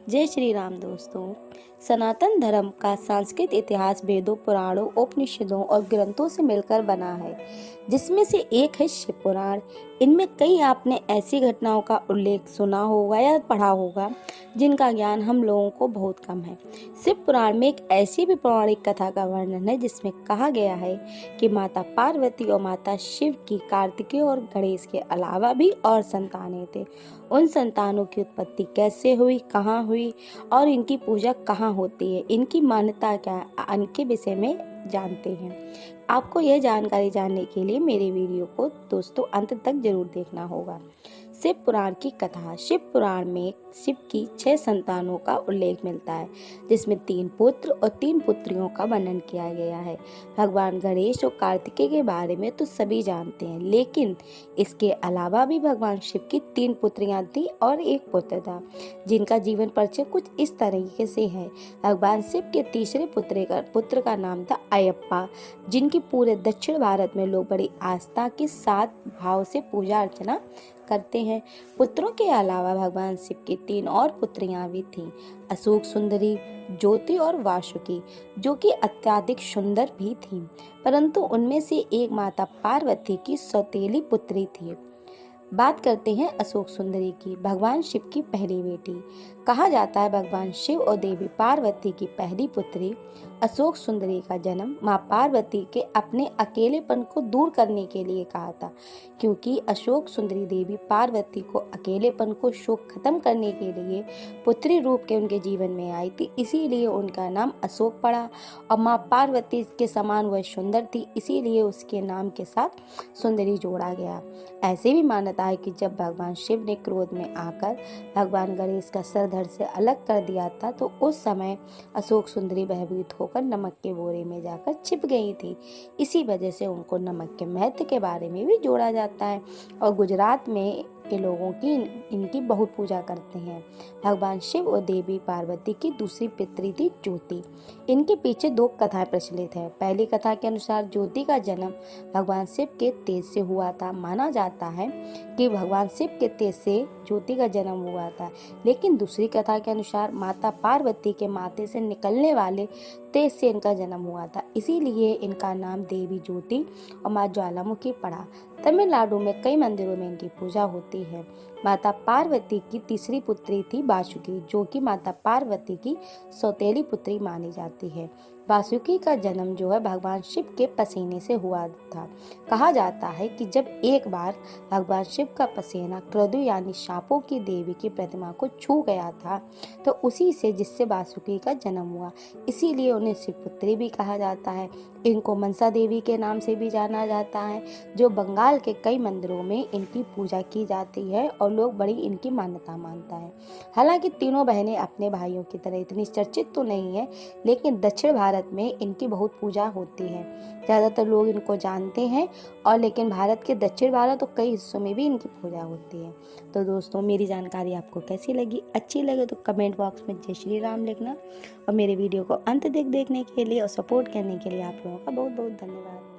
जय श्री राम दोस्तों। सनातन धर्म का सांस्कृतिक इतिहास वेदों, पुराणों, उपनिषदों और ग्रंथों से मिलकर बना है, जिसमें से एक है शिव पुराण। इनमें कई आपने ऐसी घटनाओं का उल्लेख सुना होगा या पढ़ा होगा जिनका ज्ञान हम लोगों को बहुत कम है। शिव पुराण में एक ऐसी भी पौराणिक कथा का वर्णन है जिसमें कहा गया है कि माता पार्वती और माता शिव की कार्तिकेय और गणेश के अलावा भी और संतानें थे। उन संतानों की उत्पत्ति कैसे हुई, कहाँ हुई और इनकी पूजा कहाँ होती है, इनकी मान्यता क्या है, इनके विषय में जानते हैं। आपको यह जानकारी जानने के लिए मेरे वीडियो को दोस्तों अंत तक जरूर देखना होगा। शिव पुराण की कथा। शिव पुराण में शिव की 6 संतानों का उल्लेख मिलता है, जिसमें 3 पुत्र और 3 पुत्रियों का वर्णन किया गया है। भगवान गणेश और कार्तिकेय के बारे में तो सभी जानते हैं, लेकिन इसके अलावा भी भगवान शिव की 3 पुत्रियां थी और 1 पुत्र था, जिनका जीवन परिचय कुछ इस तरीके से है। भगवान शिव के तीसरे पुत्र का नाम था अयप्पा, जिनकी पूरे दक्षिण भारत में लोग बड़ी आस्था के साथ भाव से पूजा अर्चना करते हैं। पुत्रों के अलावा भगवान शिव की 3 और पुत्रियां भी थीं, अशोक सुंदरी, ज्योति और वासुकी, जो कि अत्यधिक सुंदर भी थीं, परंतु उनमें से एक माता पार्वती की सौतेली पुत्री थी। बात करते हैं अशोक सुंदरी की, भगवान शिव की पहली बेटी। कहा जाता है भगवान शिव और देवी पार्वती की पहली पुत्री अशोक सुंदरी का जन्म मां पार्वती के अपने अकेलेपन को दूर करने के लिए कहा था, क्योंकि अशोक सुंदरी देवी पार्वती को अकेलेपन को शोक खत्म करने के लिए पुत्री रूप के उनके जीवन में आई थी, इसीलिए उनका नाम अशोक पड़ा। और मां पार्वती के समान वह सुंदर थी, इसीलिए उसके नाम के साथ सुंदरी जोड़ा गया। ऐसे भी मान्यता है कि जब भगवान शिव ने क्रोध में आकर भगवान गणेश का सर धड़ से अलग कर दिया था, तो उस समय अशोक सुंदरी भयभीत होकर नमक के बोरे में जाकर छिप गई थी। इसी वजह से उनको नमक के महत्व के बारे में भी जोड़ा जाता है। और गुजरात में के लोगों की इनकी बहुत पूजा करते हैं। भगवान शिव और देवी पार्वती की दूसरी पुत्री थी ज्योति। इनके पीछे 2 कथाएं प्रचलित है। पहली कथा के अनुसार ज्योति का जन्म भगवान शिव के तेज से हुआ था। माना जाता है कि भगवान शिव के तेज से ज्योति का जन्म हुआ था, लेकिन दूसरी कथा के अनुसार माता पार्वती के माथे से निकलने वाले तेज से इनका जन्म हुआ था, इसीलिए इनका नाम देवी ज्योति और माँ ज्वालामुखी पड़ा। तमिलनाडु में कई मंदिरों में इनकी पूजा होती है। माता पार्वती की तीसरी पुत्री थी वासुकी, जो कि माता पार्वती की सौतेली पुत्री मानी जाती है। वासुकी का जन्म जो है भगवान शिव के पसीने से हुआ था। कहा जाता है कि जब एक बार भगवान शिव का पसीना क्रतु यानी शापों की देवी की प्रतिमा को छू गया था, तो उसी से जिससे वासुकी का जन्म हुआ, इसीलिए उन्हें शिवपुत्री भी कहा जाता है। इनको मनसा देवी के नाम से भी जाना जाता है, जो बंगाल के कई मंदिरों में इनकी पूजा की जाती है और लोग बड़ी इनकी मान्यता मानता है। हालांकि तीनों बहनें अपने भाइयों की तरह इतनी चर्चित तो नहीं है, लेकिन दक्षिण भारत में इनकी बहुत पूजा होती है। ज़्यादातर लोग इनको जानते हैं, और लेकिन भारत के दक्षिण भारत और कई हिस्सों में भी इनकी पूजा होती है। तो दोस्तों, मेरी जानकारी आपको कैसी लगी? अच्छी लगे तो कमेंट बॉक्स में जय श्री राम लिखना, और मेरे वीडियो को अंत तक देखने के लिए और सपोर्ट करने के लिए आप लोगों का बहुत बहुत धन्यवाद।